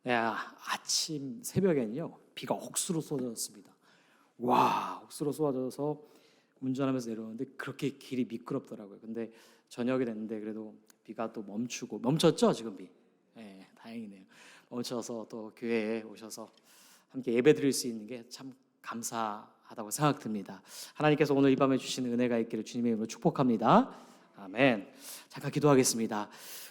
네, 아침 새벽에는요 비가 억수로 쏟아졌습니다. 와, 억수로 쏟아져서 운전하면서 내려오는데 그렇게 길이 미끄럽더라고요. 근데 저녁이 됐는데 그래도 비가 또 멈췄죠 지금 비. 네, 다행이네요. 멈춰서 또 교회에 오셔서 함께 예배드릴 수 있는 게 참 감사하다고 생각됩니다. 하나님께서 오늘 이 밤에 주신 은혜가 있기를 주님의 이름으로 축복합니다. 아멘. 잠깐 기도하겠습니다.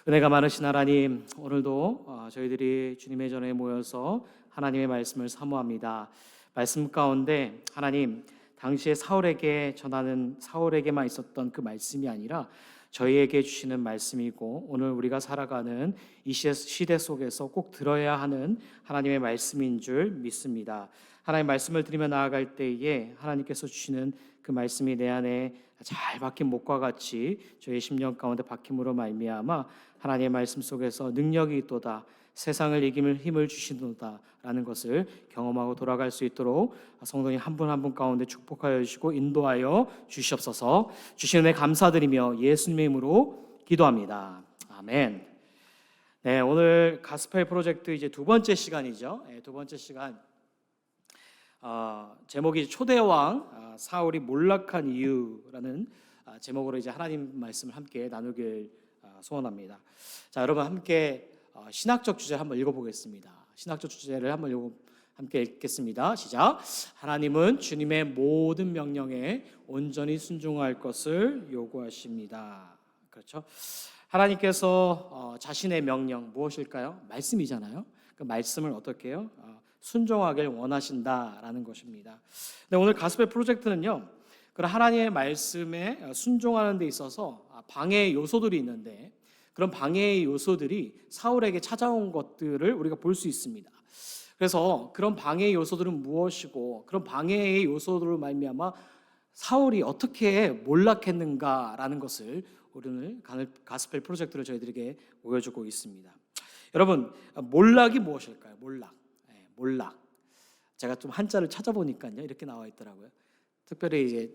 은혜가 많으신 하나님, 오늘도 저희들이 주님의 전에 모여서 하나님의 말씀을 사모합니다. 말씀 가운데 하나님, 당시에 사울에게만 있었던 그 말씀이 아니라 저희에게 주시는 말씀이고, 오늘 우리가 살아가는 이 시대 속에서 꼭 들어야 하는 하나님의 말씀인 줄 믿습니다. 하나님 말씀을 들으며 나아갈 때에 하나님께서 주시는 그 말씀이 내 안에 잘 박힌 목과 같이 저희 심령 가운데 박힘으로 말미암아 하나님의 말씀 속에서 능력이 있도다, 세상을 이길 힘을 주시도다 라는 것을 경험하고 돌아갈 수 있도록 성도님 한 분 한 분 가운데 축복하여 주시고 인도하여 주시옵소서. 주신 은혜 감사드리며 예수님의 이름으로 기도합니다. 아멘. 네, 오늘 가스펠 프로젝트 이제 두 번째 시간이죠. 두 번째 시간 제목이 초대왕 사울이 몰락한 이유라는 제목으로 이제 하나님 말씀을 함께 나누길 소원합니다. 자, 여러분 함께 신학적 주제를 한번 읽어보겠습니다. 신학적 주제를 한번 함께 읽겠습니다. 시작. 하나님은 주님의 모든 명령에 온전히 순종할 것을 요구하십니다. 그렇죠? 하나님께서 자신의 명령 무엇일까요? 말씀이잖아요. 그 말씀을 어떻게 해요? 순종하길 원하신다라는 것입니다. 근데 오늘 가스펠 프로젝트는요, 그런 하나님의 말씀에 순종하는 데 있어서 방해의 요소들이 있는데, 그런 방해의 요소들이 사울에게 찾아온 것들을 우리가 볼 수 있습니다. 그래서 그런 방해의 요소들은 무엇이고, 그런 방해의 요소들로 말미암아 사울이 어떻게 몰락했는가라는 것을 오늘 가스펠 프로젝트를 저희들에게 보여주고 있습니다. 여러분, 몰락이 무엇일까요? 몰락. 제가 좀 한자를 찾아보니까요, 이렇게 나와 있더라고요. 특별히 이제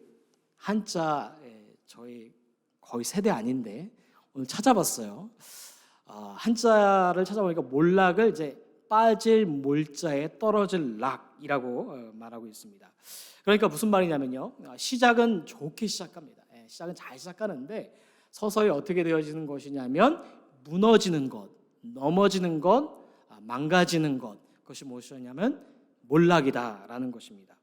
한자 저희 거의 세대 아닌데 오늘 찾아봤어요. 한자를 찾아보니까 몰락을 이제 빠질 몰자에 떨어질 락이라고 말하고 있습니다. 그러니까 무슨 말이냐면요, 시작은 좋게 시작합니다. 시작은 잘 시작하는데 서서히 어떻게 되어지는 것이냐면 무너지는 것, 넘어지는 것, 망가지는 것, 그것이 무엇이냐면 몰락이다라는 것입니다.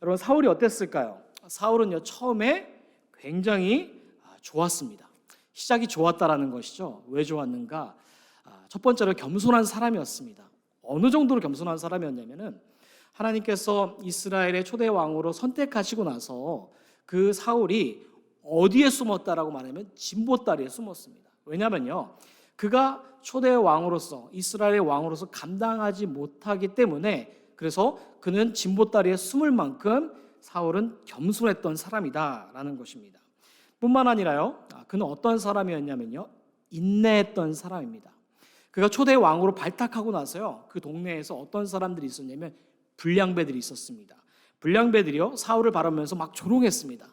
여러분, 사울이 어땠을까요? 사울은요, 처음에 굉장히 좋았습니다. 시작이 좋았다라는 것이죠. 왜 좋았는가? 첫 번째로 겸손한 사람이었습니다. 어느 정도로 겸손한 사람이었냐면은 하나님께서 이스라엘의 초대 왕으로 선택하시고 나서 그 사울이 어디에 숨었다라고 말하면 진보다리에 숨었습니다. 왜냐면요, 그가 초대 왕으로서, 이스라엘의 왕으로서 감당하지 못하기 때문에, 그래서 그는 진보다리에 숨을 만큼 사울은 겸손했던 사람이다라는 것입니다. 뿐만 아니라요, 그는 어떤 사람이었냐면요, 인내했던 사람입니다. 그가 초대 왕으로 발탁하고 나서요, 그 동네에서 어떤 사람들이 있었냐면 불량배들이 있었습니다. 불량배들이요, 사울을 바라보면서 막 조롱했습니다.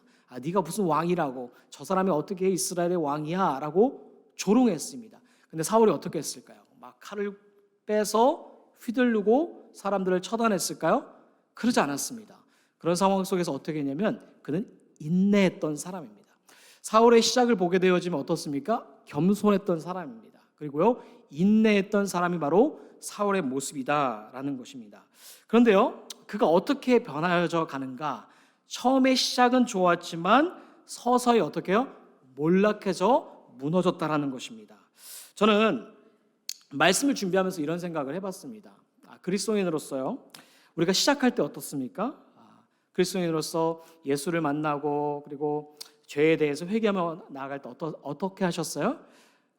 네가 무슨 왕이라고, 저 사람이 어떻게 이스라엘의 왕이야 라고 조롱했습니다. 근데 사울이 어떻게 했을까요? 막 칼을 빼서 휘두르고 사람들을 처단했을까요? 그러지 않았습니다. 그런 상황 속에서 어떻게 했냐면 그는 인내했던 사람입니다. 사울의 시작을 보게 되어지면 어떻습니까? 겸손했던 사람입니다. 그리고요, 인내했던 사람이 바로 사울의 모습이다라는 것입니다. 그런데요, 그가 어떻게 변화져 가는가? 처음에 시작은 좋았지만 서서히 어떻게 해요? 몰락해져 무너졌다라는 것입니다. 저는 말씀을 준비하면서 이런 생각을 해봤습니다. 그리스도인으로서요, 우리가 시작할 때 어떻습니까? 그리스도인으로서 예수를 만나고 그리고 죄에 대해서 회개하며 나아갈 때 어떻게 하셨어요?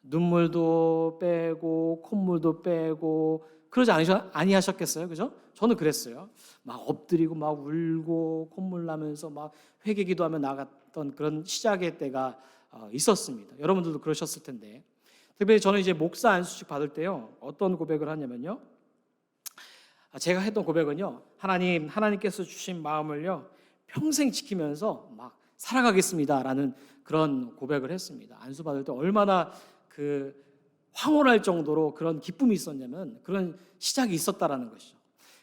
눈물도 빼고 콧물도 빼고 그러지 아니하셨겠어요? 그죠? 저는 그랬어요. 막 엎드리고 막 울고 콧물 나면서 막 회개 기도하며 나갔던 그런 시작의 때가 있었습니다. 여러분들도 그러셨을 텐데, 특별히 저는 이제 목사 안수식 받을 때요, 어떤 고백을 하냐면요, 제가 했던 고백은요, 하나님께서 주신 마음을요 평생 지키면서 막 살아가겠습니다라는 그런 고백을 했습니다. 안수 받을 때 얼마나 그 황홀할 정도로 그런 기쁨이 있었냐면 그런 시작이 있었다라는 것이죠.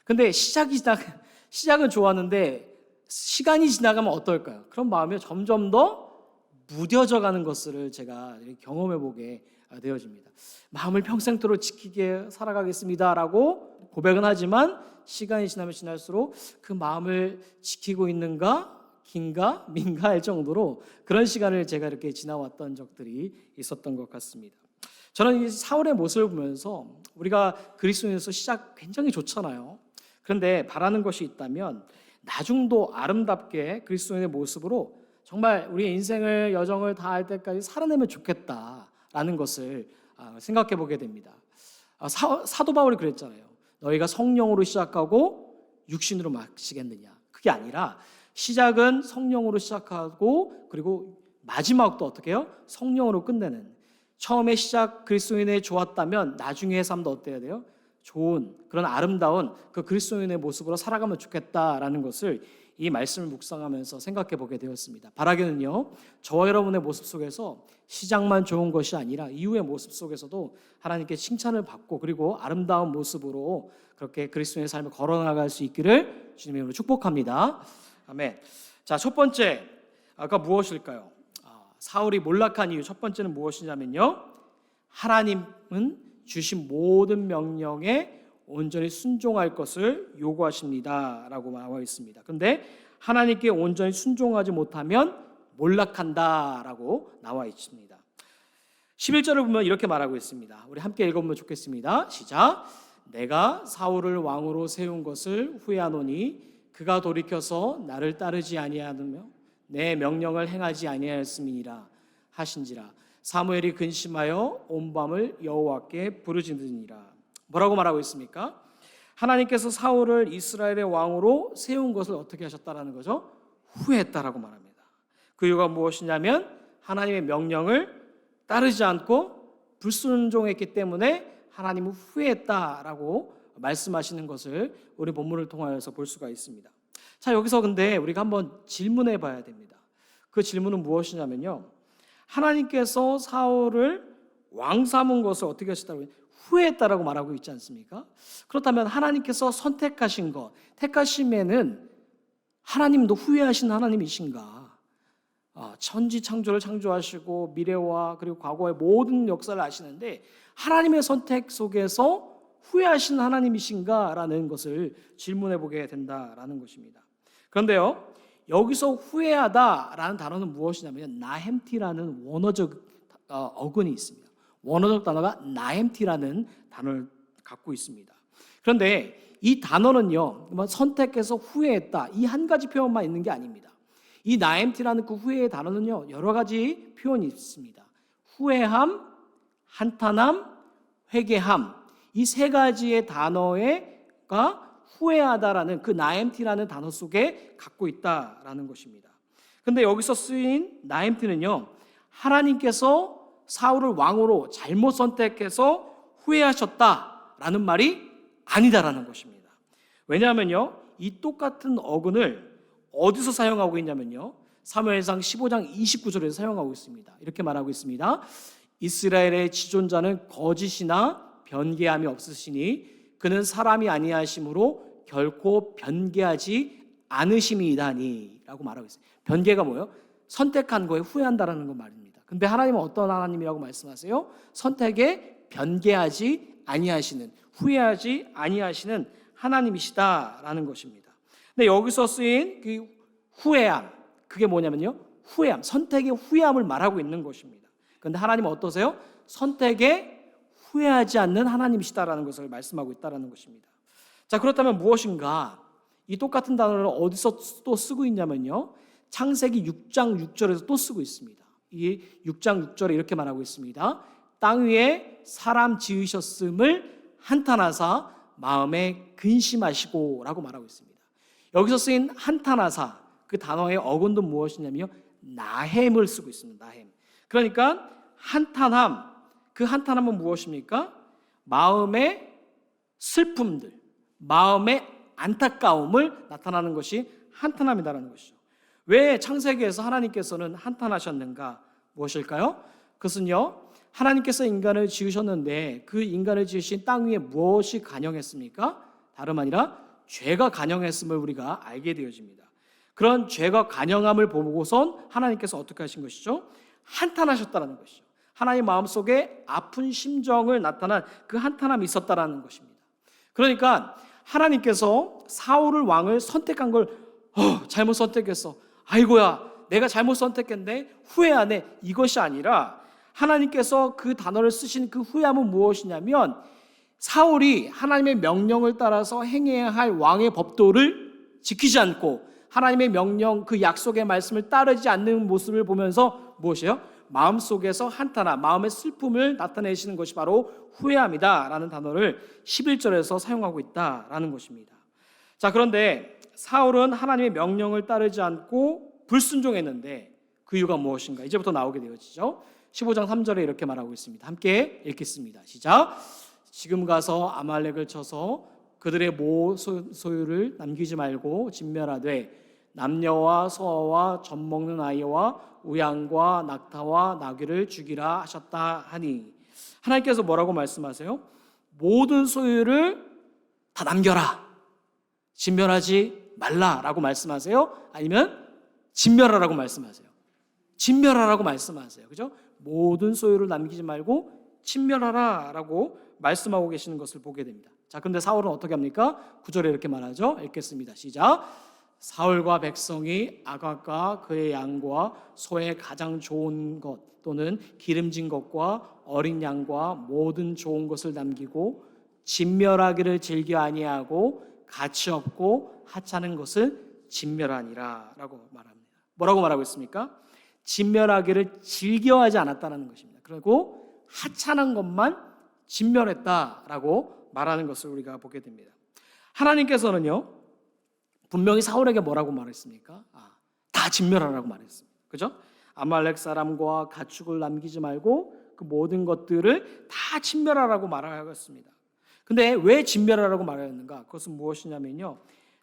근데 시작은 좋았는데 시간이 지나가면 어떨까요? 그런 마음이 점점 더 무뎌져 가는 것을 제가 경험해 보게 되어집니다. 마음을 평생토록 지키게 살아가겠습니다라고 고백은 하지만 시간이 지나면 지날수록 그 마음을 지키고 있는가 긴가 민가 할 정도로 그런 시간을 제가 이렇게 지나왔던 적들이 있었던 것 같습니다. 저는 이 사울의 모습을 보면서 우리가 그리스도인에서 시작 굉장히 좋잖아요. 그런데 바라는 것이 있다면 나중도 아름답게 그리스도인의 모습으로 정말 우리의 인생을 여정을 다할 때까지 살아내면 좋겠다라는 것을 생각해 보게 됩니다. 사도 바울이 그랬잖아요. 너희가 성령으로 시작하고 육신으로 마치겠느냐. 그게 아니라 시작은 성령으로 시작하고 그리고 마지막도 어떻게 해요? 성령으로 끝내는. 처음에 시작 그리스도인의 좋았다면 나중의 삶도 어때야 돼요? 좋은 그런 아름다운 그 그리스도인의 모습으로 살아가면 좋겠다라는 것을 이 말씀을 묵상하면서 생각해 보게 되었습니다. 바라기는요, 저와 여러분의 모습 속에서 시작만 좋은 것이 아니라 이후의 모습 속에서도 하나님께 칭찬을 받고 그리고 아름다운 모습으로 그렇게 그리스도인의 삶을 걸어나갈 수 있기를 주님의 이름으로 축복합니다. 아멘. 자, 첫 번째 아까 무엇일까요? 사울이 몰락한 이유 첫 번째는 무엇이냐면요, 하나님은 주신 모든 명령에 온전히 순종할 것을 요구하십니다 라고 나와 있습니다. 그런데 하나님께 온전히 순종하지 못하면 몰락한다 라고 나와 있습니다. 11절을 보면 이렇게 말하고 있습니다. 우리 함께 읽어보면 좋겠습니다. 시작. 내가 사울을 왕으로 세운 것을 후회하노니 그가 돌이켜서 나를 따르지 아니하며 내 명령을 행하지 아니하였음이니라 하신지라. 사무엘이 근심하여 온 밤을 여호와께 부르짖으니라. 뭐라고 말하고 있습니까? 하나님께서 사울을 이스라엘의 왕으로 세운 것을 어떻게 하셨다라는 거죠? 후회했다라고 말합니다. 그 이유가 무엇이냐면 하나님의 명령을 따르지 않고 불순종했기 때문에 하나님은 후회했다라고 말씀하시는 것을 우리 본문을 통하여서 볼 수가 있습니다. 자, 여기서 근데 우리가 한번 질문해 봐야 됩니다. 그 질문은 무엇이냐면요, 하나님께서 사울을 왕 삼은 것을 어떻게 하셨다고 후회했다라고 말하고 있지 않습니까? 그렇다면 하나님께서 선택하신 것, 택하심에는 하나님도 후회하신 하나님이신가? 천지 창조를 창조하시고 미래와 그리고 과거의 모든 역사를 아시는데 하나님의 선택 속에서 후회하신 하나님이신가? 라는 것을 질문해 보게 된다라는 것입니다. 그런데요, 여기서 후회하다라는 단어는 무엇이냐면 나햄티라는 원어적 어근이 있습니다. 원어적 단어가 나햄티라는 단어를 갖고 있습니다. 그런데 이 단어는요, 선택해서 후회했다 이 한 가지 표현만 있는 게 아닙니다. 이 나햄티라는 그 후회의 단어는요, 여러 가지 표현이 있습니다. 후회함, 한탄함, 회개함, 이 세 가지의 단어가 후회하다라는 그 나햄티라는 단어 속에 갖고 있다라는 것입니다. 그런데 여기서 쓰인 나햄티는요, 하나님께서 사울을 왕으로 잘못 선택해서 후회하셨다라는 말이 아니다라는 것입니다. 왜냐하면요, 이 똑같은 어근을 어디서 사용하고 있냐면요, 사무엘상 15장 29절에서 사용하고 있습니다. 이렇게 말하고 있습니다. 이스라엘의 지존자는 거짓이나 변개함이 없으시니 그는 사람이 아니하심으로 결코 변개하지 않으심이다니 라고 말하고 있어요. 변개가 뭐예요? 선택한 거에 후회한다라는 거 말입니다. 근데 하나님은 어떤 하나님이라고 말씀하세요? 선택에 변개하지 아니하시는, 후회하지 아니하시는 하나님이시다라는 것입니다. 근데 여기서 쓰인 그 후회함, 그게 뭐냐면요, 후회함, 선택의 후회함을 말하고 있는 것입니다. 그런데 하나님은 어떠세요? 선택에 후회하지 않는 하나님이시다라는 것을 말씀하고 있다라는 것입니다. 자, 그렇다면 무엇인가? 이 똑같은 단어를 어디서 또 쓰고 있냐면요, 창세기 6장 6절에서 또 쓰고 있습니다. 이 6장 6절에 이렇게 말하고 있습니다. 땅 위에 사람 지으셨음을 한탄하사 마음에 근심하시고 라고 말하고 있습니다. 여기서 쓰인 한탄하사, 그 단어의 어근도 무엇이냐면요, 나햄을 쓰고 있습니다. 나햄. 그러니까 한탄함, 그 한탄함은 무엇입니까? 마음의 슬픔들, 마음의 안타까움을 나타나는 것이 한탄함이다라는 것이죠. 왜 창세기에서 하나님께서는 한탄하셨는가? 무엇일까요? 그것은요, 하나님께서 인간을 지으셨는데 그 인간을 지으신 땅 위에 무엇이 간영했습니까? 다름 아니라 죄가 간영했음을 우리가 알게 되어집니다. 그런 죄가 간영함을 보고선 하나님께서 어떻게 하신 것이죠? 한탄하셨다는 것이죠. 하나님 마음속에 아픈 심정을 나타난 그 한탄함이 있었다는 것입니다. 그러니까 하나님께서 사울을 왕을 선택한 걸 잘못 선택했어. 아이고야, 내가 잘못 선택했네. 후회하네. 이것이 아니라 하나님께서 그 단어를 쓰신 그 후회함은 무엇이냐면 사울이 하나님의 명령을 따라서 행해야 할 왕의 법도를 지키지 않고 하나님의 명령, 그 약속의 말씀을 따르지 않는 모습을 보면서 무엇이에요? 마음속에서 한탄함, 마음의 슬픔을 나타내시는 것이 바로 후회함이다 라는 단어를 11절에서 사용하고 있다라는 것입니다. 자, 그런데 사울은 하나님의 명령을 따르지 않고 불순종했는데 그 이유가 무엇인가? 이제부터 나오게 되어지죠. 15장 3절에 이렇게 말하고 있습니다. 함께 읽겠습니다. 시작. 지금 가서 아말렉을 쳐서 그들의 모 소유를 남기지 말고 진멸하되 남녀와 소아와 젖 먹는 아이와 우양과 낙타와 나귀를 죽이라 하셨다 하니, 하나님께서 뭐라고 말씀하세요? 모든 소유를 다 남겨라, 진멸하지 말라라고 말씀하세요? 아니면 진멸하라고 말씀하세요? 진멸하라고 말씀하세요. 그죠? 모든 소유를 남기지 말고 진멸하라라고 말씀하고 계시는 것을 보게 됩니다. 자, 그런데 사울은 어떻게 합니까? 9절에 이렇게 말하죠. 읽겠습니다. 시작. 사울과 백성이 아각과 그의 양과 소의 가장 좋은 것 또는 기름진 것과 어린 양과 모든 좋은 것을 남기고 진멸하기를 즐겨 아니하고 가치 없고 하찮은 것을 진멸하니라 라고 말합니다. 뭐라고 말하고 있습니까? 진멸하기를 즐겨하지 않았다는 것입니다. 그리고 하찮은 것만 진멸했다라고 말하는 것을 우리가 보게 됩니다. 하나님께서는요, 분명히 사울에게 뭐라고 말했습니까? 다 진멸하라고 말했습니다. 그죠? 아말렉 사람과 가축을 남기지 말고 그 모든 것들을 다 진멸하라고 말하였습니다. 근데 왜 진멸하라고 말하였는가? 그것은 무엇이냐면요,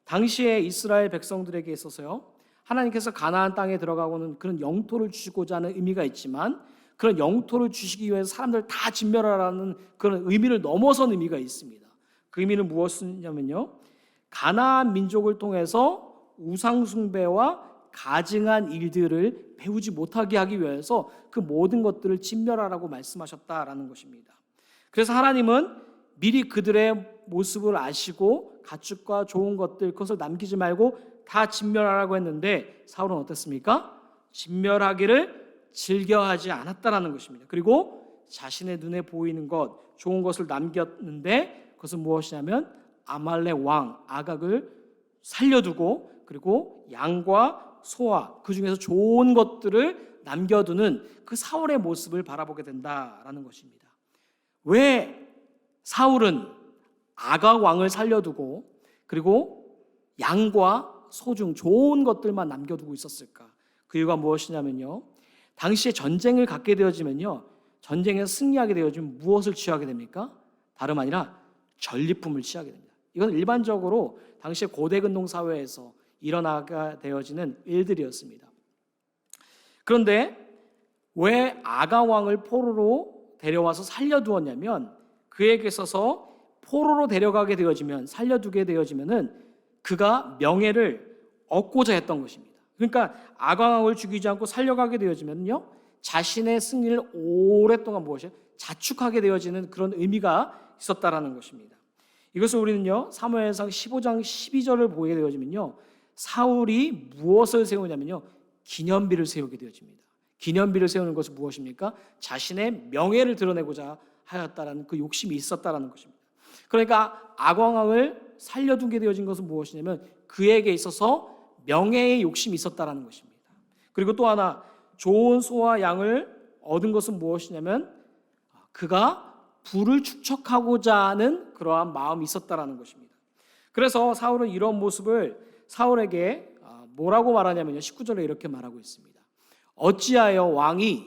당시에 이스라엘 백성들에게 있어서요, 하나님께서 가나안 땅에 들어가고는 그런 영토를 주시고자 하는 의미가 있지만 그런 영토를 주시기 위해서 사람들 다 진멸하라는 그런 의미를 넘어선 의미가 있습니다. 그 의미는 무엇이냐면요, 가나안 민족을 통해서 우상 숭배와 가증한 일들을 배우지 못하게 하기 위해서 그 모든 것들을 진멸하라고 말씀하셨다라는 것입니다. 그래서 하나님은 미리 그들의 모습을 아시고 가축과 좋은 것들 그것을 남기지 말고 다 진멸하라고 했는데 사울은 어땠습니까? 진멸하기를 즐겨하지 않았다라는 것입니다. 그리고 자신의 눈에 보이는 것, 좋은 것을 남겼는데 그것은 무엇이냐면 아말렉 왕 아각을 살려두고 그리고 양과 소와 그 중에서 좋은 것들을 남겨두는 그 사울의 모습을 바라보게 된다라는 것입니다. 왜 사울은 아각 왕을 살려두고 그리고 양과 소 중 좋은 것들만 남겨두고 있었을까? 그 이유가 무엇이냐면요, 당시에 전쟁을 갖게 되어지면요, 전쟁에서 승리하게 되어지면 무엇을 취하게 됩니까? 다름 아니라 전리품을 취하게 됩니다. 이건 일반적으로 당시의 고대 근동 사회에서 일어나게 되어지는 일들이었습니다. 그런데 왜 아각 왕을 포로로 데려와서 살려두었냐면 그에게 있어서 포로로 데려가게 되어지면 살려두게 되어지면은 그가 명예를 얻고자 했던 것입니다. 그러니까 아각 왕을 죽이지 않고 살려가게 되어지면요, 자신의 승리를 오랫동안 무엇이에요? 자축하게 되어지는 그런 의미가 있었다라는 것입니다. 이것을 우리는요, 사무엘상 15장 12절을 보게 되어지면요, 사울이 무엇을 세우냐면요, 기념비를 세우게 되어집니다. 기념비를 세우는 것은 무엇입니까? 자신의 명예를 드러내고자 하였다라는 그 욕심이 있었다라는 것입니다. 그러니까 아광왕을 살려두게 되어진 것은 무엇이냐면 그에게 있어서 명예의 욕심이 있었다라는 것입니다. 그리고 또 하나, 좋은 소와 양을 얻은 것은 무엇이냐면 그가 부를 축적하고자 하는 그러한 마음이 있었다라는 것입니다. 그래서 사울은 이런 모습을 사울에게 뭐라고 말하냐면요, 19절에 이렇게 말하고 있습니다. 어찌하여 왕이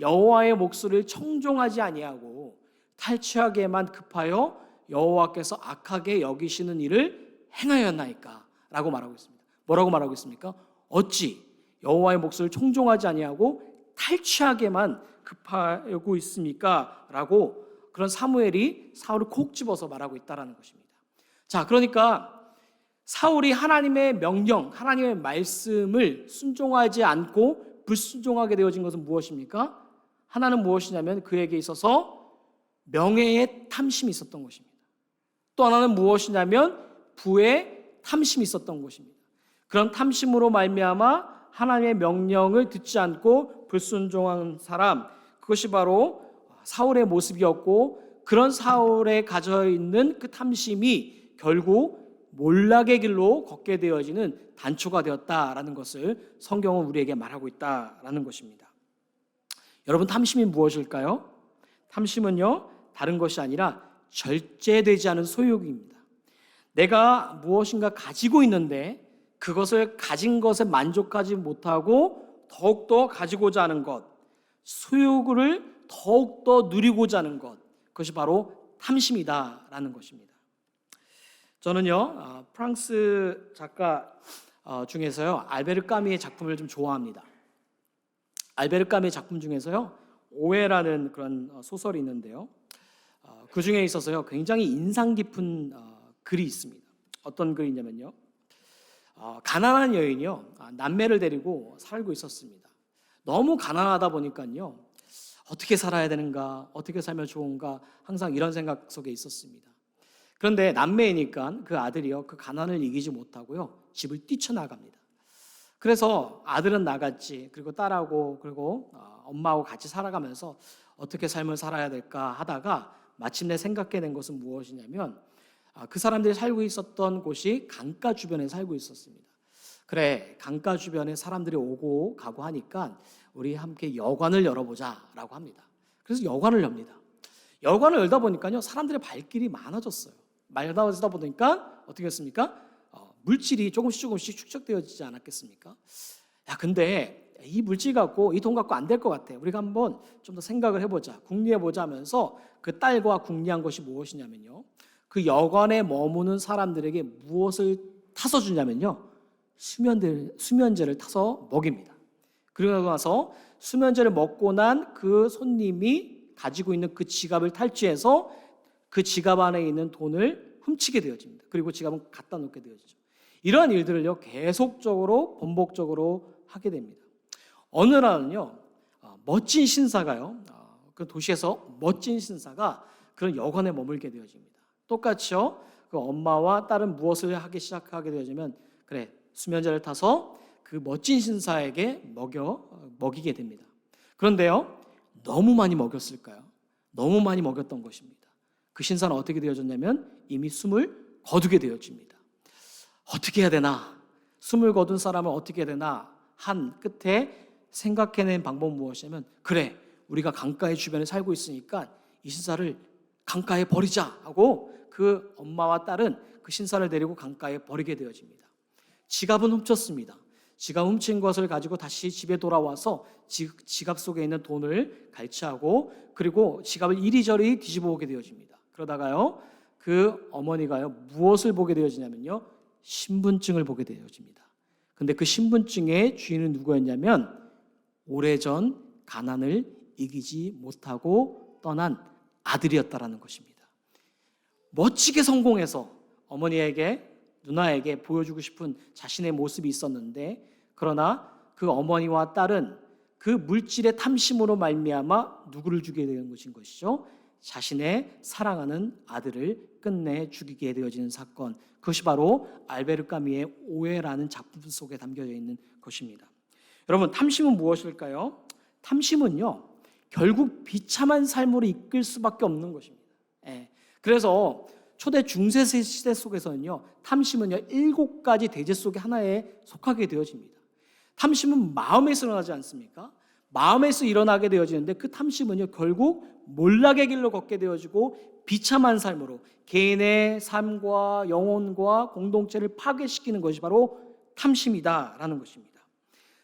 여호와의 목소리를 청종하지 아니하고 탈취하기에만 급하여 여호와께서 악하게 여기시는 일을 행하였나이까? 라고 말하고 있습니다. 뭐라고 말하고 있습니까? 어찌 여호와의 목소리를 청종하지 아니하고 탈취하게만 급하고 있습니까? 라고 그런 사무엘이 사울을 콕 집어서 말하고 있다는 것입니다. 자, 그러니까 사울이 하나님의 명령, 하나님의 말씀을 순종하지 않고 불순종하게 되어진 것은 무엇입니까? 하나는 무엇이냐면 그에게 있어서 명예의 탐심이 있었던 것입니다. 또 하나는 무엇이냐면 부의 탐심이 있었던 것입니다. 그런 탐심으로 말미암아 하나님의 명령을 듣지 않고 불순종한 사람, 그것이 바로 사울의 모습이었고, 그런 사울에 가져 있는 그 탐심이 결국 몰락의 길로 걷게 되어지는 단초가 되었다라는 것을 성경은 우리에게 말하고 있다라는 것입니다. 여러분, 탐심이 무엇일까요? 탐심은요, 다른 것이 아니라 절제되지 않은 소유욕입니다. 내가 무엇인가 가지고 있는데 그것을 가진 것에 만족하지 못하고 더욱더 가지고자 하는 것, 소유를 더욱더 누리고자 하는 것, 그것이 바로 탐심이다라는 것입니다. 저는요, 프랑스 작가 중에서요, 알베르 까미의 작품을 좀 좋아합니다. 알베르 까미의 작품 중에서요, 오해라는 그런 소설이 있는데요, 그 중에 있어서요, 굉장히 인상 깊은 글이 있습니다. 어떤 글이냐면요, 가난한 여인이요, 남매를 데리고 살고 있었습니다. 너무 가난하다 보니까요, 어떻게 살아야 되는가, 어떻게 살면 좋은가, 항상 이런 생각 속에 있었습니다. 그런데 남매이니까 그 아들이요, 그 가난을 이기지 못하고요, 집을 뛰쳐나갑니다. 그래서 아들은 나갔지, 그리고 딸하고 그리고 엄마하고 같이 살아가면서 어떻게 삶을 살아야 될까 하다가 마침내 생각해낸 것은 무엇이냐면, 그 사람들이 살고 있었던 곳이 강가 주변에 살고 있었습니다. 그래, 강가 주변에 사람들이 오고 가고 하니까 우리 함께 여관을 열어보자라고 합니다. 그래서 여관을 엽니다. 여관을 열다 보니까요, 사람들의 발길이 많아졌어요. 많아지다 보니까 어떻게 했습니까? 물질이 조금씩 축적되어지지 않았겠습니까? 야, 근데 이 물질 갖고, 이 돈 갖고 안 될 것 같아. 우리가 한번 좀 더 생각을 해보자, 궁리해보자 하면서 그 딸과 궁리한 것이 무엇이냐면요, 그 여관에 머무는 사람들에게 무엇을 타서 주냐면요, 수면제를 타서 먹입니다. 그러고 나서 수면제를 먹고 난 그 손님이 가지고 있는 그 지갑을 탈취해서 그 지갑 안에 있는 돈을 훔치게 되어집니다. 그리고 지갑은 갖다 놓게 되어지죠. 이러한 일들을요, 계속적으로 반복적으로 하게 됩니다. 어느 날은요, 멋진 신사가요, 그 도시에서 멋진 신사가 그런 여관에 머물게 되어집니다. 똑같이요, 그 엄마와 딸은 무엇을 하기 시작하게 되어지면, 그래, 수면제를 타서 그 멋진 신사에게 먹이게 됩니다. 그런데요, 너무 많이 먹였을까요? 너무 많이 먹였던 것입니다. 그 신사는 어떻게 되어졌냐면 이미 숨을 거두게 되어집니다. 어떻게 해야 되나? 숨을 거둔 사람을 어떻게 해야 되나? 한 끝에 생각해낸 방법은 무엇이냐면, 그래, 우리가 강가의 주변에 살고 있으니까 이 신사를 강가에 버리자 하고 그 엄마와 딸은 그 신사를 데리고 강가에 버리게 되어집니다. 지갑은 훔쳤습니다. 지갑 훔친 것을 가지고 다시 집에 돌아와서 지갑 속에 있는 돈을 갈취하고, 그리고 지갑을 이리저리 뒤집어 보게 되어집니다. 그러다가요, 그 어머니가요, 무엇을 보게 되어지냐면요, 신분증을 보게 되어집니다. 근데 그 신분증의 주인은 누구였냐면, 오래전 가난을 이기지 못하고 떠난 아들이었다라는 것입니다. 멋지게 성공해서 어머니에게, 누나에게 보여주고 싶은 자신의 모습이 있었는데, 그러나 그 어머니와 딸은 그 물질의 탐심으로 말미암아 누구를 죽이게 되는 것이죠? 자신의 사랑하는 아들을 끝내 죽이게 되어지는 사건, 그것이 바로 알베르 까미의 오해라는 작품 속에 담겨져 있는 것입니다. 여러분, 탐심은 무엇일까요? 탐심은요, 결국 비참한 삶으로 이끌 수밖에 없는 것입니다. 그래서 초대 중세 시대 속에서는요, 탐심은요, 7가지 대제 속의 하나에 속하게 되어집니다. 탐심은 마음에서 일어나지 않습니까? 마음에서 일어나게 되어지는데, 그 탐심은요, 결국 몰락의 길로 걷게 되어지고 비참한 삶으로 개인의 삶과 영혼과 공동체를 파괴시키는 것이 바로 탐심이다라는 것입니다.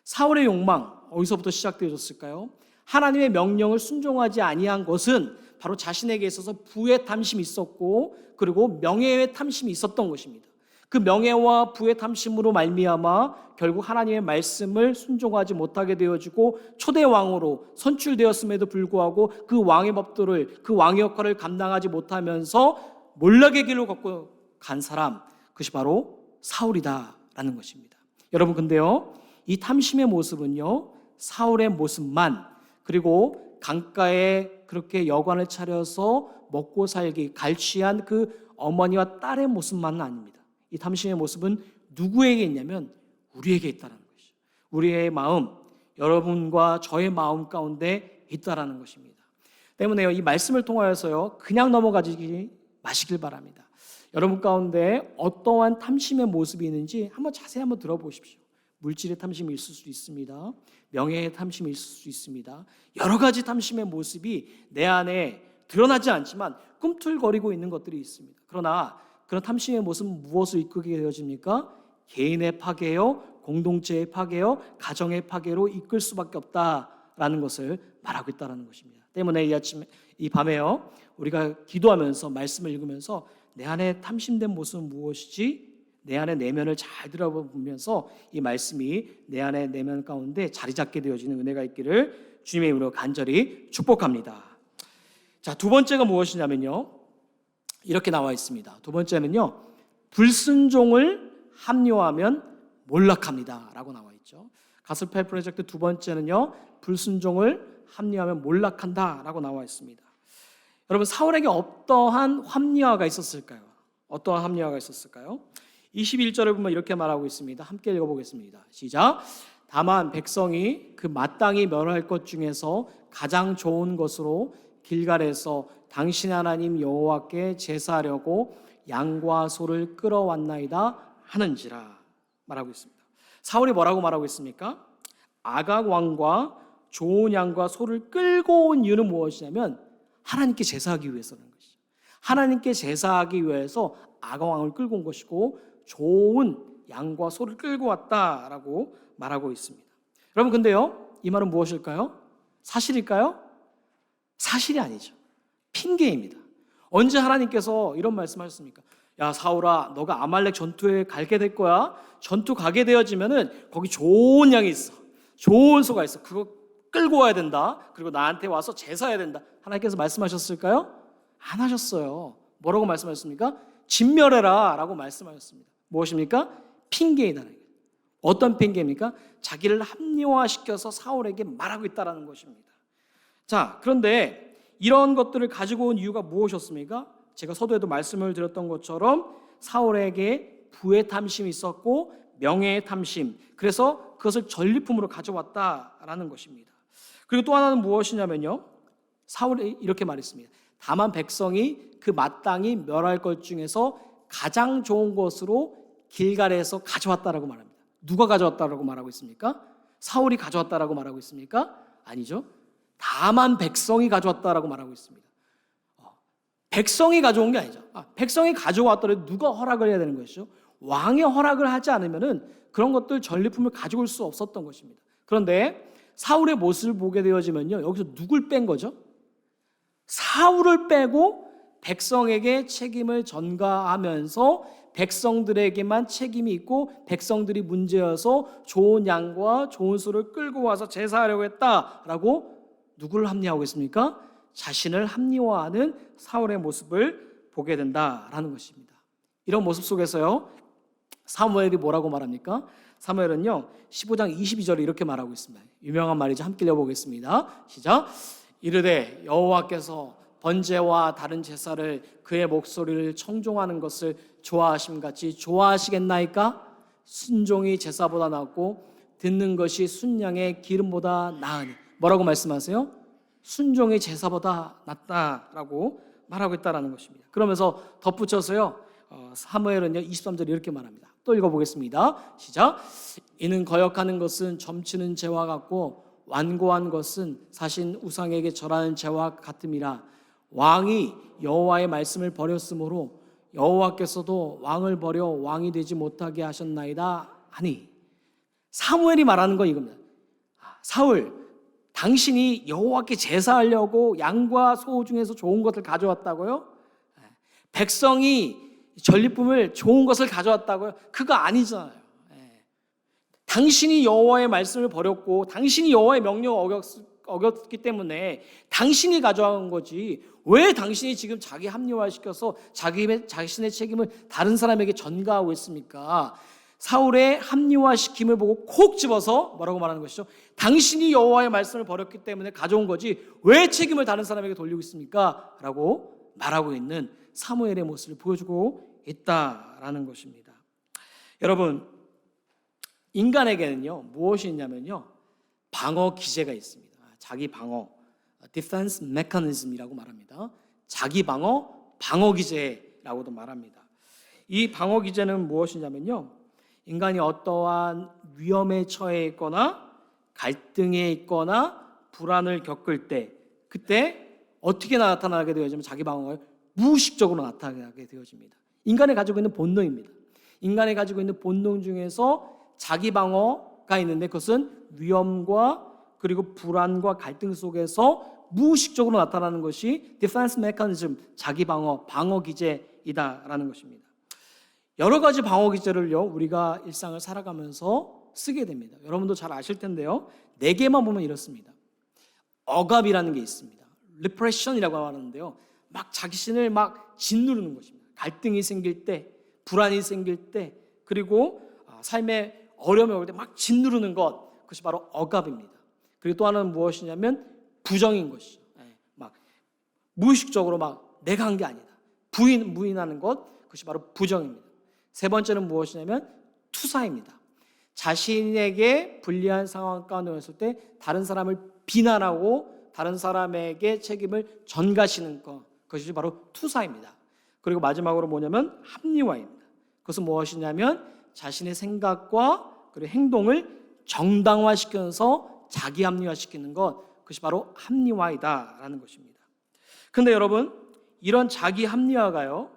사울의 욕망, 어디서부터 시작되어졌을까요? 하나님의 명령을 순종하지 아니한 것은 바로 자신에게 있어서 부의 탐심이 있었고, 그리고 명예의 탐심이 있었던 것입니다. 그 명예와 부의 탐심으로 말미암아 결국 하나님의 말씀을 순종하지 못하게 되어지고 초대 왕으로 선출되었음에도 불구하고 그 왕의 법도를, 그 왕의 역할을 감당하지 못하면서 몰락의 길로 걷고 간 사람, 그것이 바로 사울이다라는 것입니다. 여러분, 근데요, 이 탐심의 모습은요, 사울의 모습만, 그리고 강가에 그렇게 여관을 차려서 먹고 살기 갈취한 그 어머니와 딸의 모습만은 아닙니다. 이 탐심의 모습은 누구에게 있냐면 우리에게 있다는 것이죠. 우리의 마음, 여러분과 저의 마음 가운데 있다라는 것입니다. 때문에요, 이 말씀을 통하여서요, 그냥 넘어가지 마시길 바랍니다. 여러분 가운데 어떠한 탐심의 모습이 있는지 자세히 한번 들어보십시오. 물질의 탐심이 있을 수 있습니다. 명예의 탐심이 있을 수 있습니다. 여러 가지 탐심의 모습이 내 안에 드러나지 않지만 꿈틀거리고 있는 것들이 있습니다. 그러나 그런 탐심의 모습은 무엇을 이끌게 되어집니까? 개인의 파괴요, 공동체의 파괴요, 가정의 파괴로 이끌 수밖에 없다라는 것을 말하고 있다는 것입니다. 때문에 이 밤에요, 우리가 기도하면서 말씀을 읽으면서 내 안에 탐심된 모습은 무엇이지? 내 안의 내면을 잘 들어보면서 이 말씀이 내 안의 내면 가운데 자리 잡게 되어지는 은혜가 있기를 주님의 이름으로 간절히 축복합니다. 자, 두 번째가 무엇이냐면요, 이렇게 나와 있습니다. 두 번째는요, 불순종을 합리화하면 몰락합니다 라고 나와 있죠. 가스펠 프로젝트 두 번째는요, 불순종을 합리화하면 몰락한다 라고 나와 있습니다. 여러분, 사울에게 어떠한 합리화가 있었을까요? 어떠한 합리화가 있었을까요? 21절을 보면 이렇게 말하고 있습니다. 함께 읽어보겠습니다. 시작. 다만 백성이 그 마땅히 멸할 것 중에서 가장 좋은 것으로 길갈에서 당신 하나님 여호와께 제사하려고 양과 소를 끌어왔나이다 하는지라 말하고 있습니다. 사울이 뭐라고 말하고 있습니까? 아각 왕과 좋은 양과 소를 끌고 온 이유는 무엇이냐면 하나님께 제사하기 위해서는 것이죠. 하나님께 제사하기 위해서 아각 왕을 끌고 온 것이고 좋은 양과 소를 끌고 왔다라고 말하고 있습니다. 여러분, 근데요, 이 말은 무엇일까요? 사실일까요? 사실이 아니죠. 핑계입니다. 언제 하나님께서 이런 말씀하셨습니까? 야, 사울아, 너가 아말렉 전투에 가게 될 거야. 전투 가게 되어지면은 거기 좋은 양이 있어, 좋은 소가 있어. 그거 끌고 와야 된다. 그리고 나한테 와서 제사해야 된다. 하나님께서 말씀하셨을까요? 안 하셨어요. 뭐라고 말씀하셨습니까? 진멸해라 라고 말씀하셨습니다. 무엇입니까? 핑계이다. 어떤 핑계입니까? 자기를 합리화시켜서 사울에게 말하고 있다는 것입니다. 자, 그런데 이런 것들을 가지고 온 이유가 무엇이었습니까? 제가 서두에도 말씀을 드렸던 것처럼 사울에게 부의 탐심이 있었고 명예의 탐심, 그래서 그것을 전리품으로 가져왔다라는 것입니다. 그리고 또 하나는 무엇이냐면요, 사울이 이렇게 말했습니다. 다만 백성이 그 마땅히 멸할 것 중에서 가장 좋은 것으로 길갈에서 가져왔다라고 말합니다. 누가 가져왔다라고 말하고 있습니까? 사울이 가져왔다라고 말하고 있습니까? 아니죠. 다만 백성이 가져왔다라고 말하고 있습니다. 백성이 가져온 게 아니죠. 백성이 가져왔더라도 누가 허락을 해야 되는 것이죠? 왕의 허락을 하지 않으면은 그런 것들 전리품을 가져올 수 없었던 것입니다. 그런데 사울의 모습을 보게 되어지면요, 여기서 누굴 뺀 거죠? 사울을 빼고 백성에게 책임을 전가하면서 백성들에게만 책임이 있고 백성들이 문제여서 좋은 양과 좋은 소를 끌고 와서 제사하려고 했다라고 누구를 합리화하고 있습니까? 자신을 합리화하는 사울의 모습을 보게 된다라는 것입니다. 이런 모습 속에서요, 사무엘이 뭐라고 말합니까? 사무엘은요 15장 22절에 이렇게 말하고 있습니다. 유명한 말이죠. 함께 읽어보겠습니다. 시작. 이르되 여호와께서 번제와 다른 제사를 그의 목소리를 청종하는 것을 좋아하심같이 좋아하시겠나이까? 순종이 제사보다 낫고 듣는 것이 순양의 기름보다 나으니. 뭐라고 말씀하세요? 순종이 제사보다 낫다라고 말하고 있다는 것입니다. 그러면서 덧붙여서요, 사무엘은요 23절에 이렇게 말합니다. 또 읽어보겠습니다. 시작. 이는 거역하는 것은 점치는 죄와 같고 완고한 것은 사신 우상에게 절하는 죄와 같음이라. 왕이 여호와의 말씀을 버렸으므로 여호와께서도 왕을 버려 왕이 되지 못하게 하셨나이다 하니. 사무엘이 말하는 건 이겁니다. 사울, 당신이 여호와께 제사하려고 양과 소 중에서 좋은 것을 가져왔다고요? 백성이 전리품을 좋은 것을 가져왔다고요? 그거 아니잖아요. 당신이 여호와의 말씀을 버렸고 당신이 여호와의 명령을 어겼기 때문에 당신이 가져온 거지, 왜 당신이 지금 자기 합리화시켜서 자신의 책임을 다른 사람에게 전가하고 있습니까? 사울의 합리화시킴을 보고 콕 집어서 뭐라고 말하는 것이죠? 당신이 여호와의 말씀을 버렸기 때문에 가져온 거지 왜 책임을 다른 사람에게 돌리고 있습니까? 라고 말하고 있는 사무엘의 모습을 보여주고 있다라는 것입니다. 여러분, 인간에게는요 무엇이 있냐면요 방어 기제가 있습니다. 자기 방어, defense mechanism이라고 말합니다. 자기 방어 기제라고도 말합니다. 이 방어 기제는 무엇이냐면요, 인간이 어떠한 위험에 처해 있거나 갈등에 있거나 불안을 겪을 때, 그때 어떻게 나타나게 되어지면 자기 방어가 무의식적으로 나타나게 되어집니다. 인간이 가지고 있는 본능입니다. 인간이 가지고 있는 본능 중에서 자기 방어가 있는데, 그것은 위험과 그리고 불안과 갈등 속에서 무의식적으로 나타나는 것이 디펜스 메커니즘, 자기 방어 기제이다라는 것입니다. 여러 가지 방어 기제를요 우리가 일상을 살아가면서 쓰게 됩니다. 여러분도 잘 아실 텐데요, 4개만 보면 이렇습니다. 억압이라는 게 있습니다. 리프레션이라고 하는데요, 막 자신을 막 짓누르는 것입니다. 갈등이 생길 때, 불안이 생길 때, 그리고 삶에 어려움이 올 때 막 짓누르는 것, 그것이 바로 억압입니다. 그리고 또 하나는 무엇이냐면 부정인 것이죠. 막 무의식적으로 막 내가 한 게 아니다, 부인하는 것, 그것이 바로 부정입니다. 세 번째는 무엇이냐면 투사입니다. 자신에게 불리한 상황 가운데 있을 때 다른 사람을 비난하고 다른 사람에게 책임을 전가시는 것, 그것이 바로 투사입니다. 그리고 마지막으로 뭐냐면 합리화입니다. 그것은 무엇이냐면 자신의 생각과 그리고 행동을 정당화시켜서 자기 합리화시키는 것, 그것이 바로 합리화이다라는 것입니다. 그런데 여러분, 이런 자기 합리화가요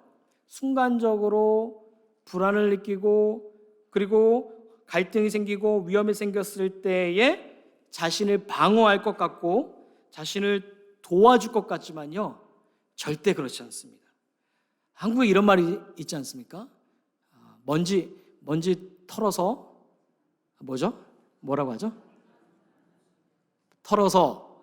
순간적으로 불안을 느끼고 그리고 갈등이 생기고 위험이 생겼을 때에 자신을 방어할 것 같고 자신을 도와줄 것 같지만요 절대 그렇지 않습니다. 한국에 이런 말이 있지 않습니까? 먼지 털어서 뭐라고 하죠? 털어서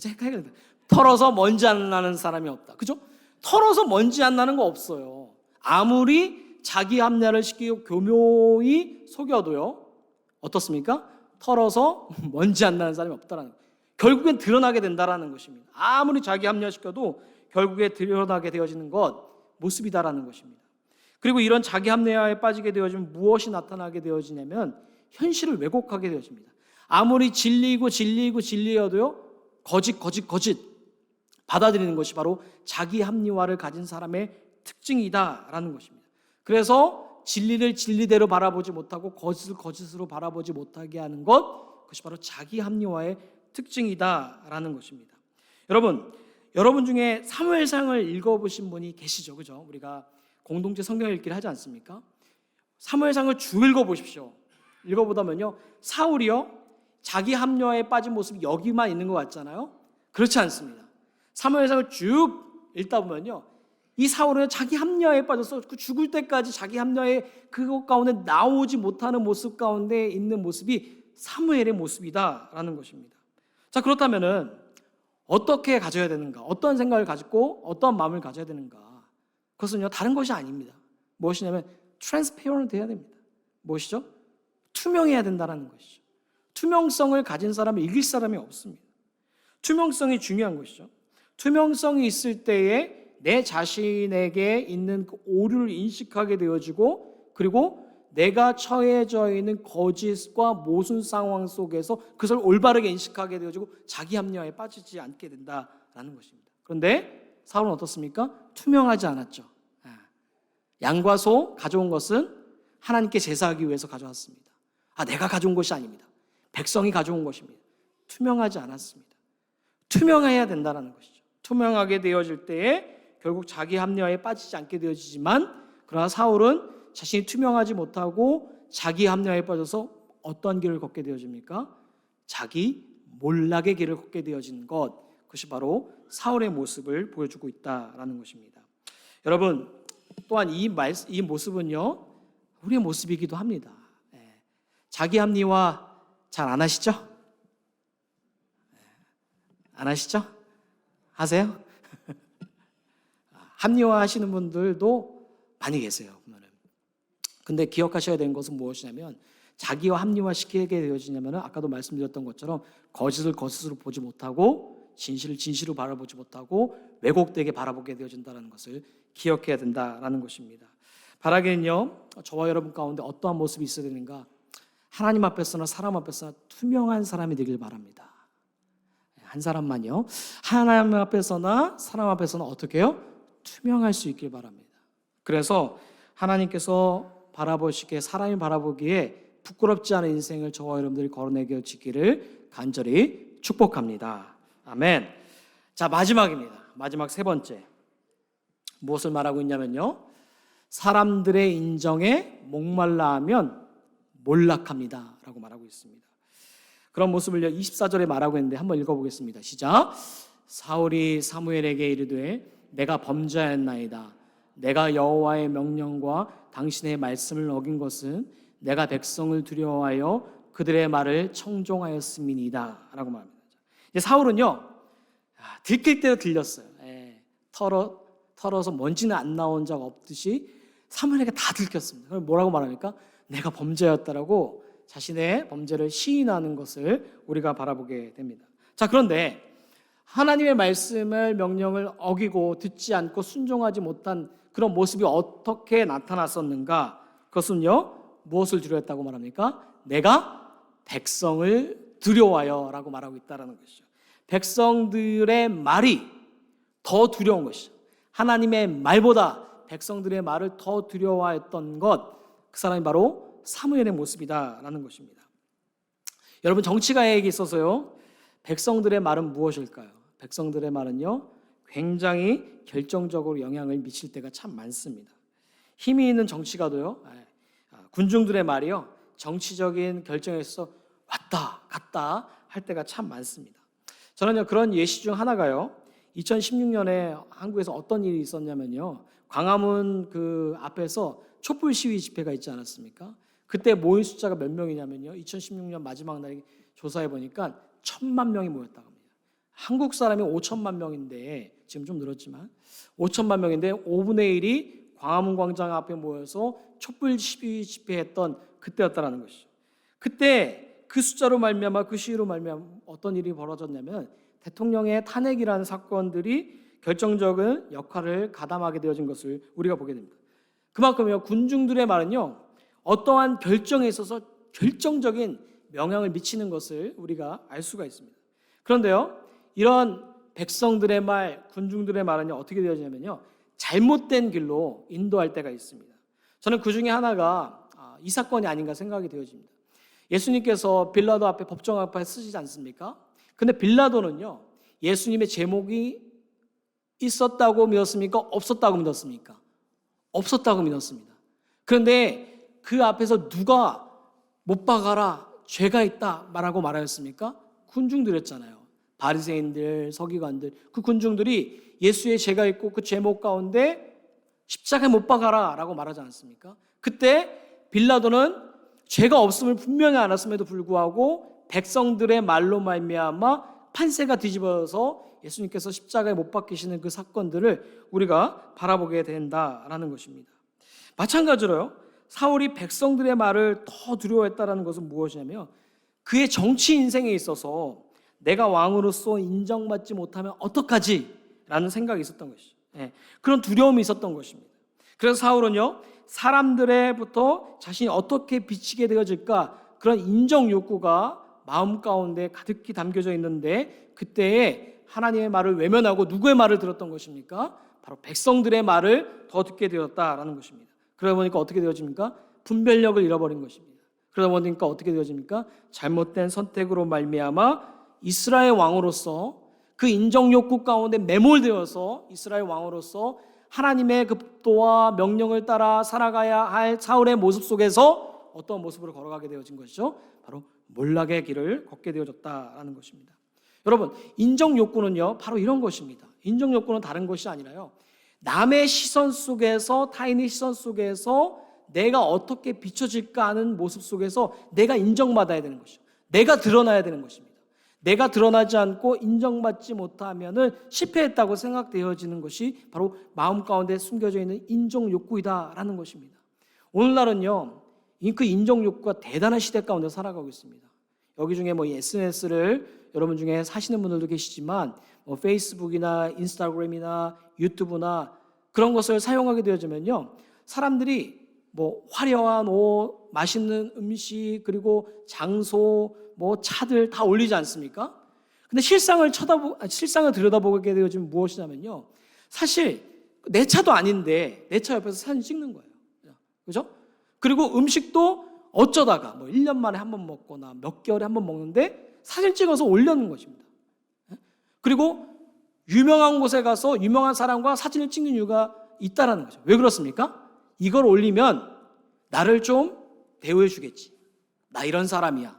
헷갈린다. 털어서 먼지 안 나는 사람이 없다. 그죠? 털어서 먼지 안 나는 거 없어요. 아무리 자기 합리화를 시키고 교묘히 속여도요 어떻습니까? 털어서 먼지 안 나는 사람이 없다라는 거예요. 결국엔 드러나게 된다라는 것입니다. 아무리 자기 합리화시켜도 결국에 드러나게 되어지는 것, 모습이다라는 것입니다. 그리고 이런 자기 합리화에 빠지게 되어지면 무엇이 나타나게 되어지냐면 현실을 왜곡하게 되어집니다. 아무리 진리여도요 거짓 받아들이는 것이 바로 자기 합리화를 가진 사람의 특징이다라는 것입니다. 그래서 진리를 진리대로 바라보지 못하고 거짓을 거짓으로 바라보지 못하게 하는 것, 그것이 바로 자기 합리화의 특징이다라는 것입니다. 여러분 중에 사무엘상을 읽어보신 분이 계시죠, 그죠? 우리가 공동체 성경 읽기를 하지 않습니까? 사무엘상을 쭉 읽어보십시오. 읽어보다면요 사울이요 자기 합리화에 빠진 모습이 여기만 있는 것 같잖아요. 그렇지 않습니다. 사무엘상을 쭉 읽다 보면요 이 사울은 자기 합리화에 빠져서 그 죽을 때까지 자기 합리화의 그것 가운데 나오지 못하는 모습 가운데 있는 모습이 사무엘의 모습이다라는 것입니다. 자, 그렇다면은 어떻게 가져야 되는가? 어떤 생각을 가지고 어떤 마음을 가져야 되는가? 그것은요 다른 것이 아닙니다. 무엇이냐면 transparent 해야 됩니다. 무엇이죠? 투명해야 된다는 것이죠. 투명성을 가진 사람은 이길 사람이 없습니다. 투명성이 중요한 것이죠. 투명성이 있을 때에 내 자신에게 있는 그 오류를 인식하게 되어지고 그리고 내가 처해져 있는 거짓과 모순 상황 속에서 그것을 올바르게 인식하게 되어지고 자기 합리화에 빠지지 않게 된다라는 것입니다. 그런데 사울은 어떻습니까? 투명하지 않았죠. 양과 소 가져온 것은 하나님께 제사하기 위해서 가져왔습니다. 내가 가져온 것이 아닙니다. 백성이 가져온 것입니다. 투명하지 않았습니다. 투명해야 된다는 것이죠. 투명하게 되어질 때에 결국 자기 합리화에 빠지지 않게 되어지지만, 그러나 사울은 자신이 투명하지 못하고 자기 합리화에 빠져서 어떤 길을 걷게 되어집니까? 자기 몰락의 길을 걷게 되어지는 것, 그것이 바로 사울의 모습을 보여주고 있다라는 것입니다. 여러분, 또한 이 모습은요 우리의 모습이기도 합니다. 자기 합리화 잘 안 하시죠? 안 하시죠? 하세요? 합리화 하시는 분들도 많이 계세요. 근데 기억하셔야 되는 것은 무엇이냐면 자기와 합리화 시키게 되어지냐면 아까도 말씀드렸던 것처럼 거짓을 거짓으로 보지 못하고 진실을 진실로 바라보지 못하고 왜곡되게 바라보게 되어진다는 것을 기억해야 된다라는 것입니다. 바라기는요 저와 여러분 가운데 어떠한 모습이 있어야 되는가? 하나님 앞에서나 사람 앞에서나 투명한 사람이 되길 바랍니다. 한 사람만요 하나님 앞에서나 사람 앞에서나 어떻게 해요? 투명할 수 있길 바랍니다. 그래서 하나님께서 바라보시기에 사람이 바라보기에 부끄럽지 않은 인생을 저와 여러분들이 걸어내기를 간절히 축복합니다. 아멘. 자, 마지막입니다. 마지막 세 번째. 무엇을 말하고 있냐면요. 사람들의 인정에 목말라 하면 몰락합니다. 라고 말하고 있습니다. 그런 모습을 24절에 말하고 있는데 한번 읽어보겠습니다. 시작. 사울이 사무엘에게 이르되 내가 범죄하였나이다. 내가 여호와의 명령과 당신의 말씀을 어긴 것은 내가 백성을 두려워하여 그들의 말을 청종하였음이니이다 라고 말합니다. 이제 사울은요 들킬 대로 들렸어요. 털어서 먼지는 안 나온 적 없듯이 사무엘에게 다 들켰습니다. 그럼 뭐라고 말합니까? 내가 범죄였다라고 자신의 범죄를 시인하는 것을 우리가 바라보게 됩니다. 자, 그런데 하나님의 말씀을 명령을 어기고 듣지 않고 순종하지 못한 그런 모습이 어떻게 나타났었는가? 그것은요 무엇을 두려워했다고 말합니까? 내가 백성을 두려워하여 라고 말하고 있다는 것이죠. 백성들의 말이 더 두려운 것이죠. 하나님의 말보다 백성들의 말을 더 두려워했던 것, 그 사람이 바로 사무엘의 모습이다라는 것입니다. 여러분 정치가에게 있어서요 백성들의 말은 무엇일까요? 백성들의 말은요 굉장히 결정적으로 영향을 미칠 때가 참 많습니다. 힘이 있는 정치가도요 군중들의 말이요 정치적인 결정에 있어서 왔다 갔다 할 때가 참 많습니다. 저는요 그런 예시 중 하나가요 2016년에 한국에서 어떤 일이 있었냐면요 광화문 그 앞에서 촛불 시위 집회가 있지 않았습니까? 그때 모인 숫자가 몇 명이냐면요 2016년 마지막 날 조사해 보니까 1,000만 명이 모였다고 합니다. 한국 사람이 5천만 명인데 지금 좀 늘었지만 5천만 명인데 5분의 1이 광화문 광장 앞에 모여서 촛불 시위 집회했던 그때였다라는 것이죠. 그때 그 숫자로 말미암아 그 시위로 말미암아 어떤 일이 벌어졌냐면 대통령의 탄핵이라는 사건들이 결정적인 역할을 가담하게 되어진 것을 우리가 보게 됩니다. 그만큼요 군중들의 말은요 어떠한 결정에 있어서 결정적인 영향을 미치는 것을 우리가 알 수가 있습니다. 그런데요 이런 백성들의 말, 군중들의 말은요 어떻게 되어지냐면요 잘못된 길로 인도할 때가 있습니다. 저는 그 중에 하나가 이 사건이 아닌가 생각이 되어집니다. 예수님께서 빌라도 앞에 법정 앞에 쓰시지 않습니까? 근데 빌라도는요 예수님의 제목이 있었다고 믿었습니까? 없었다고 믿었습니까? 없었다고 믿었습니다. 그런데 그 앞에서 누가 못 박아라 죄가 있다 말하고 말하였습니까? 군중들이었잖아요. 바리새인들, 서기관들 그 군중들이 예수의 죄가 있고 그 제목 가운데 십자가에 못 박아라 라고 말하지 않았습니까? 그때 빌라도는 죄가 없음을 분명히 알았음에도 불구하고 백성들의 말로 말미암아 판세가 뒤집어서 예수님께서 십자가에 못 박히시는 그 사건들을 우리가 바라보게 된다라는 것입니다. 마찬가지로요 사울이 백성들의 말을 더 두려워했다라는 것은 무엇이냐면 그의 정치 인생에 있어서 내가 왕으로서 인정받지 못하면 어떡하지? 라는 생각이 있었던 것이죠. 그런 두려움이 있었던 것입니다. 그래서 사울은요 사람들에부터 자신이 어떻게 비치게 되어질까 그런 인정 욕구가 마음 가운데 가득히 담겨져 있는데 그때에 하나님의 말을 외면하고 누구의 말을 들었던 것입니까? 바로 백성들의 말을 더 듣게 되었다라는 것입니다. 그러다 보니까 어떻게 되어집니까? 분별력을 잃어버린 것입니다. 그러다 보니까 어떻게 되어집니까? 잘못된 선택으로 말미암아 이스라엘 왕으로서 그 인정 욕구 가운데 매몰되어서 이스라엘 왕으로서 하나님의 그 법도와 명령을 따라 살아가야 할 사울의 모습 속에서 어떤 모습으로 걸어가게 되어진 것이죠? 바로 몰락의 길을 걷게 되어졌다라는 것입니다. 여러분 인정 욕구는요 바로 이런 것입니다. 인정 욕구는 다른 것이 아니라요 남의 시선 속에서, 타인의 시선 속에서 내가 어떻게 비춰질까 하는 모습 속에서 내가 인정받아야 되는 것이죠. 내가 드러나야 되는 것입니다. 내가 드러나지 않고 인정받지 못하면 실패했다고 생각되어지는 것이 바로 마음 가운데 숨겨져 있는 인정 욕구이다라는 것입니다. 오늘날은요, 그 인정 욕구가 대단한 시대 가운데 살아가고 있습니다. 여기 중에 SNS를 여러분 중에 사시는 분들도 계시지만 페이스북이나 인스타그램이나 유튜브나 그런 것을 사용하게 되어지면요, 사람들이 화려한 옷, 맛있는 음식, 그리고 장소, 차들 다 올리지 않습니까? 근데 실상을 들여다보게 되어지면 무엇이냐면요, 사실 내 차도 아닌데 내 차 옆에서 사진 찍는 거예요. 그죠? 그리고 음식도 어쩌다가 1년 만에 한 번 먹거나 몇 개월에 한 번 먹는데 사진 찍어서 올려놓는 것입니다. 그리고 유명한 곳에 가서 유명한 사람과 사진을 찍는 이유가 있다라는 거죠. 왜 그렇습니까? 이걸 올리면 나를 좀 대우해 주겠지. 나 이런 사람이야.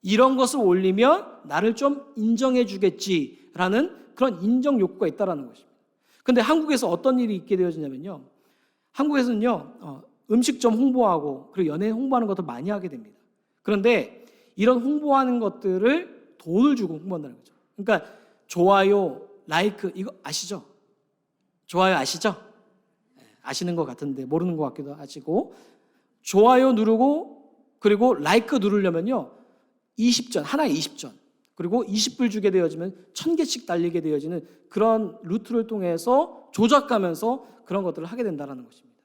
이런 것을 올리면 나를 좀 인정해 주겠지라는 그런 인정 욕구가 있다라는 것입니다. 그런데 한국에서 어떤 일이 있게 되어지냐면요, 한국에서는요, 음식점 홍보하고 그리고 연예인 홍보하는 것도 많이 하게 됩니다. 그런데 이런 홍보하는 것들을 돈을 주고 홍보한다는 거죠. 그러니까 좋아요, 라이크, 이거 아시죠? 좋아요 아시죠? 아시는 것 같은데 모르는 것 같기도 하시고, 좋아요 누르고 그리고 라이크 누르려면요 20전, 하나에 20전, 그리고 20불 주게 되어지면 1000개씩 달리게 되어지는 그런 루트를 통해서 조작하면서 그런 것들을 하게 된다는 것입니다.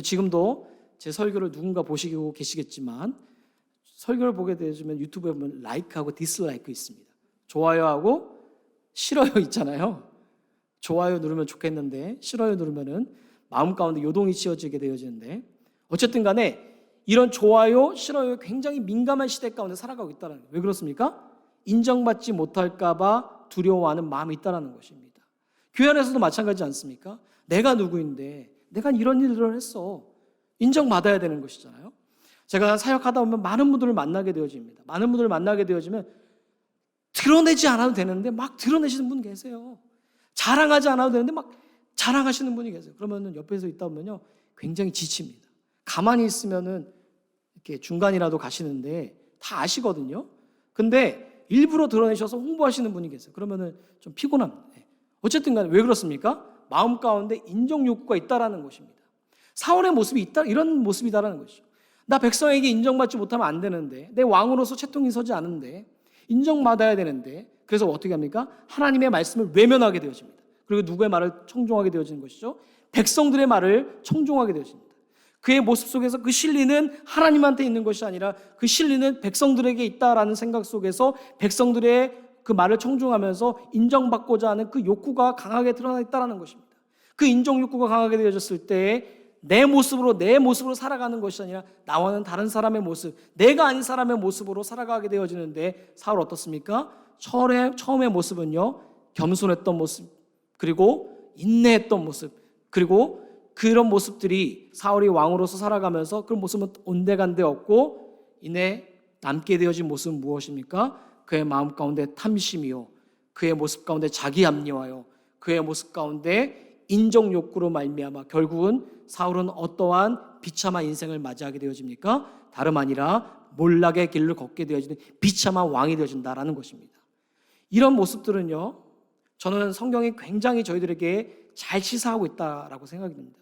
지금도 제 설교를 누군가 보시고 계시겠지만, 설교를 보게 되어지면 유튜브에 보면 라이크하고 디슬라이크 있습니다. 좋아요하고 싫어요 있잖아요. 좋아요 누르면 좋겠는데 싫어요 누르면은 마음 가운데 요동이 치어지게 되어지는데, 어쨌든 간에 이런 좋아요, 싫어요에 굉장히 민감한 시대 가운데 살아가고 있다는 거예요. 왜 그렇습니까? 인정받지 못할까 봐 두려워하는 마음이 있다는 것입니다. 교회 안에서도 마찬가지지 않습니까? 내가 누구인데 내가 이런 일들을 했어. 인정받아야 되는 것이잖아요. 제가 사역하다 보면 많은 분들을 만나게 되어집니다. 많은 분들을 만나게 되어지면 드러내지 않아도 되는데 막 드러내시는 분 계세요. 자랑하지 않아도 되는데 막 자랑하시는 분이 계세요. 그러면 옆에서 있다 보면요 굉장히 지칩니다. 가만히 있으면은 이렇게 중간이라도 가시는데 다 아시거든요. 근데 일부러 드러내셔서 홍보하시는 분이 계세요. 그러면은 좀 피곤합니다. 어쨌든 간에 왜 그렇습니까? 마음 가운데 인정 욕구가 있다라는 것입니다. 사울의 모습이 있다, 이런 모습이다라는 것이죠. 나 백성에게 인정받지 못하면 안 되는데, 내 왕으로서 채통이 서지 않은데 인정받아야 되는데, 그래서 어떻게 합니까? 하나님의 말씀을 외면하게 되어집니다. 그리고 누구의 말을 청종하게 되어지는 것이죠? 백성들의 말을 청종하게 되어집니다. 그의 모습 속에서 그 진리는 하나님한테 있는 것이 아니라 그 진리는 백성들에게 있다라는 생각 속에서 백성들의 그 말을 청종하면서 인정받고자 하는 그 욕구가 강하게 드러나 있다는 것입니다. 그 인정 욕구가 강하게 되어졌을 때 내 모습으로 살아가는 것이 아니라 나와는 다른 사람의 모습, 내가 아닌 사람의 모습으로 살아가게 되어지는데, 사울 어떻습니까? 처음의 모습은요 겸손했던 모습, 그리고 인내했던 모습, 그리고 그런 모습들이 사울이 왕으로서 살아가면서 그런 모습은 온데간데 없고, 이내 남게 되어진 모습은 무엇입니까? 그의 마음 가운데 탐심이요, 그의 모습 가운데 자기 합리화요, 그의 모습 가운데 인정 욕구로 말미암아 결국은 사울은 어떠한 비참한 인생을 맞이하게 되어집니까? 다름 아니라 몰락의 길을 걷게 되어지는 비참한 왕이 되어진다라는 것입니다. 이런 모습들은요, 저는 성경이 굉장히 저희들에게 잘 시사하고 있다라고 생각이 듭니다.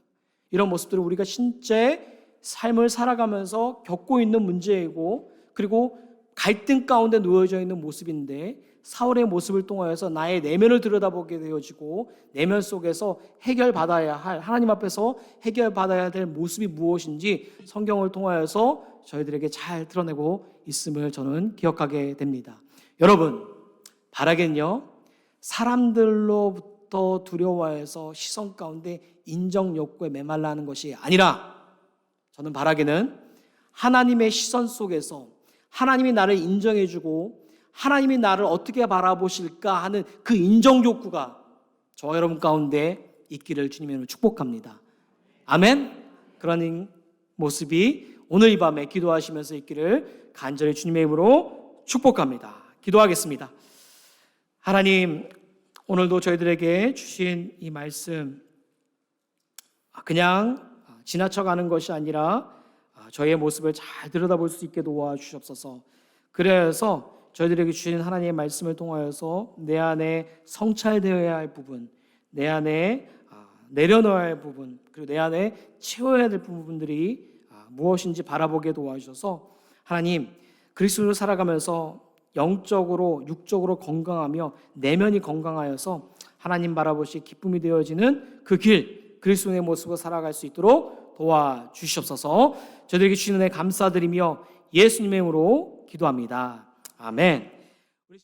이런 모습들은 우리가 실제 삶을 살아가면서 겪고 있는 문제이고, 그리고 갈등 가운데 놓여져 있는 모습인데, 사울의 모습을 통하여서 나의 내면을 들여다보게 되어지고, 내면 속에서 해결받아야 할, 하나님 앞에서 해결받아야 될 모습이 무엇인지 성경을 통하여서 저희들에게 잘 드러내고 있음을 저는 기억하게 됩니다. 여러분, 바라긴요, 사람들로부터 두려워해서 시선 가운데 인정 욕구에 메말라 하는 것이 아니라, 저는 바라기는 하나님의 시선 속에서 하나님이 나를 인정해주고 하나님이 나를 어떻게 바라보실까 하는 그 인정 욕구가 저와 여러분 가운데 있기를 주님의 이름으로 축복합니다. 아멘. 그런 모습이 오늘 이 밤에 기도하시면서 있기를 간절히 주님의 이름으로 축복합니다. 기도하겠습니다. 하나님, 오늘도 저희들에게 주신 이 말씀, 그냥 지나쳐가는 것이 아니라 저의 모습을 잘 들여다볼 수 있게 도와주시옵소서. 그래서 저희들에게 주신 하나님의 말씀을 통하여서 내 안에 성찰되어야 할 부분, 내 안에 내려놓아야 할 부분, 그리고 내 안에 채워야 될 부분들이 무엇인지 바라보게 도와주셔서 하나님, 그리스도로 살아가면서 영적으로 육적으로 건강하며 내면이 건강하여서 하나님 바라보시 기쁨이 되어지는 그 길, 그리스도의 모습으로 살아갈 수 있도록 도와주시옵소서. 저희들에게 주시는 은혜 감사드리며 예수님의 이름으로 기도합니다. 아멘.